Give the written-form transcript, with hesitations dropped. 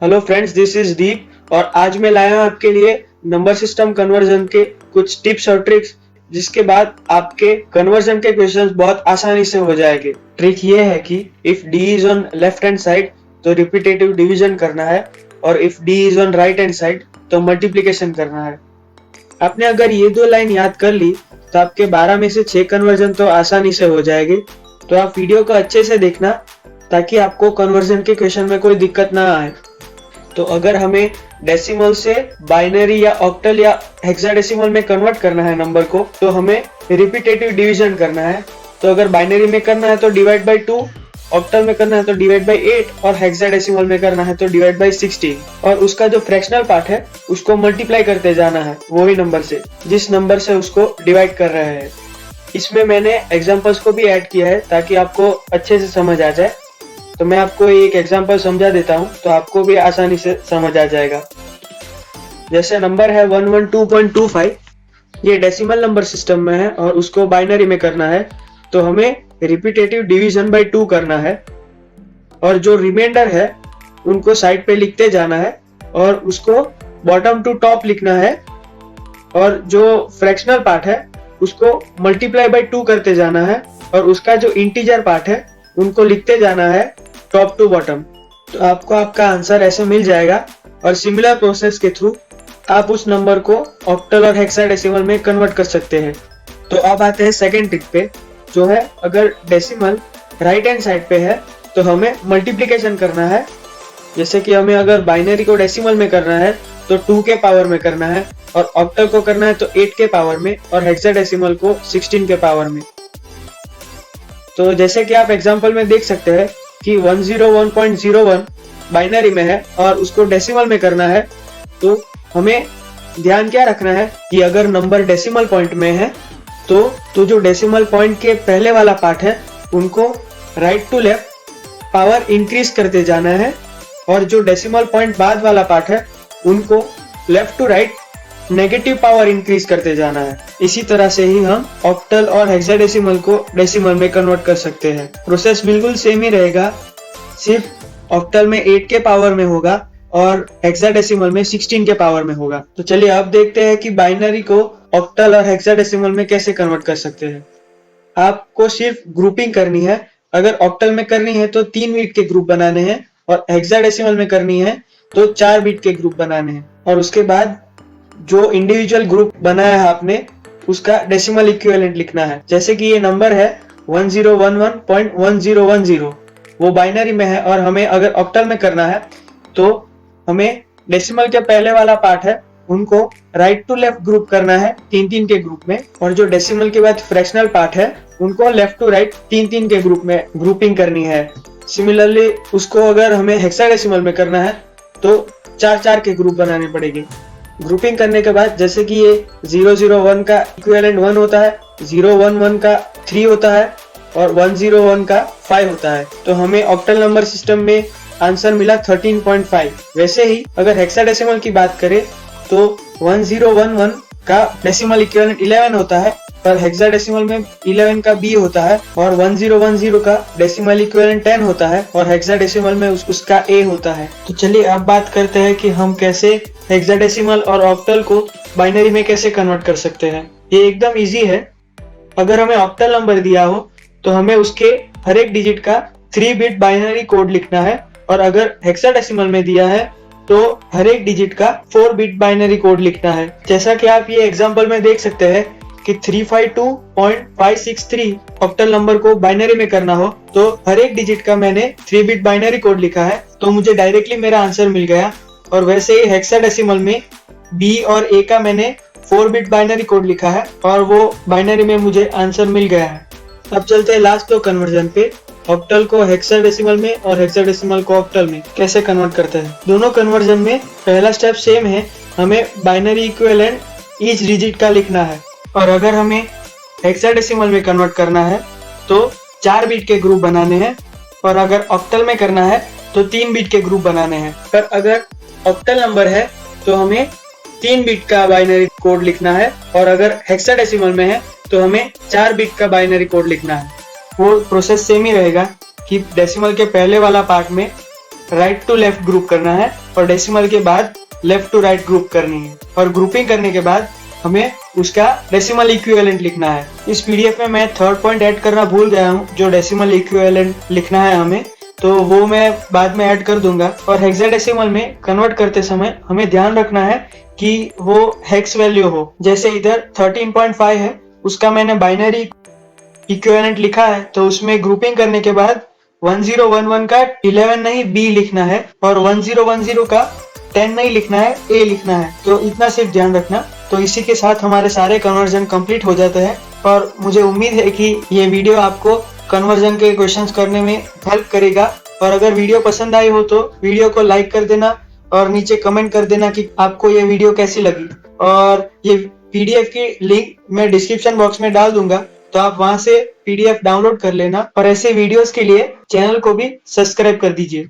Hello friends, this is दीप और आज मैं लाया हूँ आपके लिए नंबर सिस्टम कन्वर्जन के कुछ टिप्स और ट्रिक्स, जिसके बाद आपके कन्वर्जन के क्वेश्चंस बहुत आसानी से हो जाएंगे। ट्रिक ये है कि if D is on left hand side तो रिपीटेटिव डिवीजन करना है और if D is on right hand side तो मल्टीप्लिकेशन करना है। आपने अगर ये दो लाइन याद कर ली तो आपके 12 में से 6 कन्वर्जन तो आसानी से हो जाएंगे। तो आप वीडियो को अच्छे से देखना ताकि आपको कन्वर्जन के क्वेश्चन में कोई दिक्कत ना आए। तो अगर हमें डेसिमल से बाइनरी या ऑक्टल या हेक्साडेसिमल में कन्वर्ट करना है नंबर को, तो हमें रिपीटेटिव डिवीजन करना है। तो अगर बाइनरी में करना है तो डिवाइड बाय 2, ऑक्टल में करना है तो डिवाइड बाय 8 और हेक्साडेसिमल में करना है तो डिवाइड बाय 16। और उसका जो फ्रैक्शनल पार्ट है उसको मल्टीप्लाई करते जाना है वही नंबर से जिस नंबर से उसको डिवाइड कर रहे हैं। इसमें मैंने एग्जांपल्स को भी ऐड किया है ताकि आपको अच्छे से समझ आ जाए। तो मैं आपको एक एग्जांपल समझा देता हूं तो आपको भी आसानी से समझ आ जाएगा। जैसे नंबर है 112.25, ये डेसिमल नंबर सिस्टम में है और उसको बाइनरी में करना है तो हमें रिपीटेटिव डिवीजन बाय 2 करना है और जो रिमाइंडर है उनको साइड पे लिखते जाना है और उसको बॉटम टू टॉप लिखना है और जो फ्रैक्शनल पार्ट है उसको मल्टीप्लाई बाय 2 करते जाना है और उसका जो इंटीजर पार्ट है उनको लिखते जाना है टॉप टू बॉटम। तो आपको आपका आंसर ऐसे मिल जाएगा और सिमिलर प्रोसेस के थ्रू आप उस नंबर को ऑक्टल और हेक्साडेसिमल में कन्वर्ट कर सकते हैं। तो अब आते हैं सेकेंड ट्रिक पे, जो है अगर डेसिमल राइट हैंड साइड पे है तो हमें मल्टीप्लिकेशन करना है। जैसे कि हमें अगर बाइनरी को डेसिमल में करना है तो 2 के पावर में करना है और ऑक्टल को करना है तो 8 के पावर में और हेक्साडेसिमल को 16 के पावर में। तो जैसे कि आप एग्जांपल में देख सकते हैं कि 101.01 बाइनरी में है और उसको डेसिमल में करना है, तो हमें ध्यान क्या रखना है कि अगर नंबर डेसिमल पॉइंट में है तो जो डेसिमल पॉइंट के पहले वाला पार्ट है उनको right to left power increase करते जाना है और जो डेसिमल पॉइंट बाद वाला पार्ट है उनको left to right negative power increase करते जाना है। इसी तरह से ही हम ऑक्टल और हेक्साडेसिमल को डेसिमल में कन्वर्ट कर सकते हैं। प्रोसेस बिल्कुल सेम ही रहेगा, सिर्फ ऑक्टल में 8 के पावर में होगा और हेक्साडेसिमल में 16 के पावर में होगा। तो चलिए अब देखते हैं कि बाइनरी को ऑक्टल और हेक्साडेसिमल में कैसे कन्वर्ट कर सकते हैं। आपको सिर्फ ग्रुपिंग करनी है। अगर ऑक्टल में करनी है तो 3 बिट के ग्रुप बनाने हैं और हेक्साडेसिमल में करनी है तो 4 बिट के ग्रुप बनाने हैं और उसके बाद जो इंडिविजुअल ग्रुप बनाया है आपने उसका डेसिमल इक्विवेलेंट लिखना है। जैसे कि ये नंबर है 1011.1010, वो बाइनरी में है और हमें अगर ऑक्टल में करना है तो हमें डेसिमल के पहले वाला पार्ट है उनको राइट टू लेफ्ट ग्रुप करना है 3-3 के ग्रुप में और जो डेसिमल के बाद फ्रैक्शनल पार्ट है उनको लेफ्ट टू राइट 3-3 के ग्रुप में ग्रुपिंग करनी है। सिमिलरली उसको अगर हमें हेक्साडेसिमल में करना है तो 4-4 के ग्रुप बनाने पड़ेंगे। ग्रुपिंग करने के बाद जैसे कि ये 001 का इक्विवेलेंट 1 होता है, 011 का 3 होता है और 101 का 5 होता है, तो हमें ऑक्टल नंबर सिस्टम में आंसर मिला 13.5। वैसे ही अगर हेक्साडेसिमल की बात करें तो 1011 का डेसिमल इक्विवेलेंट 11 होता है पर हेक्साडेसिमल में 11 का B होता है और 1010 का डेसिमल इक्विवेलेंट 10 होता है और हेक्साडेसिमल में उसका A होता है। तो चलिए अब बात करते हैं कि हम कैसे हेक्साडेसिमल और ऑक्टल को बाइनरी में कैसे कन्वर्ट कर सकते हैं। ये एकदम इजी है। अगर हमें ऑक्टल नंबर दिया हो तो हमें उसके हर एक डिजिट का 3 बिट बाइनरी कोड लिखना है और अगर हेक्साडेसिमल में दिया है तो हर एक डिजिट का 4 बिट बाइनरी कोड लिखना है। जैसा कि आप ये एग्जांपल में देख सकते हैं कि 352.563 ऑक्टल नंबर को बाइनरी में करना हो तो हर एक डिजिट का मैंने 3 बिट बाइनरी कोड लिखा है, तो मुझे डायरेक्टली मेरा आंसर मिल गया। और वैसे ही हेक्साडेसिमल में B और A का मैंने 4 बिट बाइनरी कोड लिखा है और वो बाइनरी में मुझे आंसर मिल गया है। अब चलते हैं लास्ट दो कन्वर्जन पे, ऑक्टल को हेक्साडेसिमल में और हेक्साडेसिमल को ऑक्टल में कैसे कन्वर्ट करते हैं। दोनों कन्वर्जन में पहला स्टेप सेम है, हमें बाइनरी इक्विवेलेंट ईच डिजिट का लिखना है और अगर हमें हेक्साडेसिमल में कन्वर्ट करना है तो 4 बिट के ग्रुप बनाने हैं और अगर ऑक्टल में करना है तो 3 बिट के ग्रुप बनाने हैं। पर अगर ऑक्टल नंबर है तो हमें 3 बिट का बाइनरी कोड लिखना है और अगर हेक्साडेसिमल में है तो हमें 4 बिट का बाइनरी कोड लिखना है। वो प्रोसेस सेम ही रहेगा कि डेसिमल के पहले वाला पार्ट में राइट टू लेफ्ट ग्रुप करना है और डेसिमल के बाद लेफ्ट टू राइट ग्रुप करनी है और ग्रुपिंग करने के बाद हमें उसका डेसिमल इक्विवेलेंट लिखना है। इस पीडीएफ में मैं थर्ड पॉइंट ऐड करना भूल गया हूँ, जो डेसिमल इक्विवेलेंट लिखना है हमें, तो वो मैं बाद में ऐड कर दूंगा। और हेक्साडेसिमल में कन्वर्ट करते समय हमें ध्यान रखना है कि वो हेक्स वैल्यू हो। जैसे इधर 13.5 है, उसका मैंने बाइनरी इक्विवेलेंट लिखा है, तो उसमें ग्रुपिंग करने के बाद 1011 का 11 नहीं B लिखना है और 1010 का 10 नहीं लिखना है, A लिखना है। तो इतना सिर्फ ध्यान रखना। तो इसी के साथ हमारे सारे कन्वर्जन कंप्लीट हो जाते हैं और मुझे उम्मीद है कि ये वीडियो आपको कन्वर्जन के क्वेश्चंस करने में हेल्प करेगा। और अगर वीडियो पसंद आई हो तो वीडियो को लाइक कर देना और नीचे कमेंट कर देना कि आपको ये वीडियो कैसी लगी। और ये पीडीएफ की लिंक मैं डिस्क्रिप्शन बॉक्स में डाल दूंगा, तो आप वहां से पीडीएफ डाउनलोड कर लेना और ऐसे वीडियोस के लिए चैनल को भी सब्सक्राइब कर दीजिए।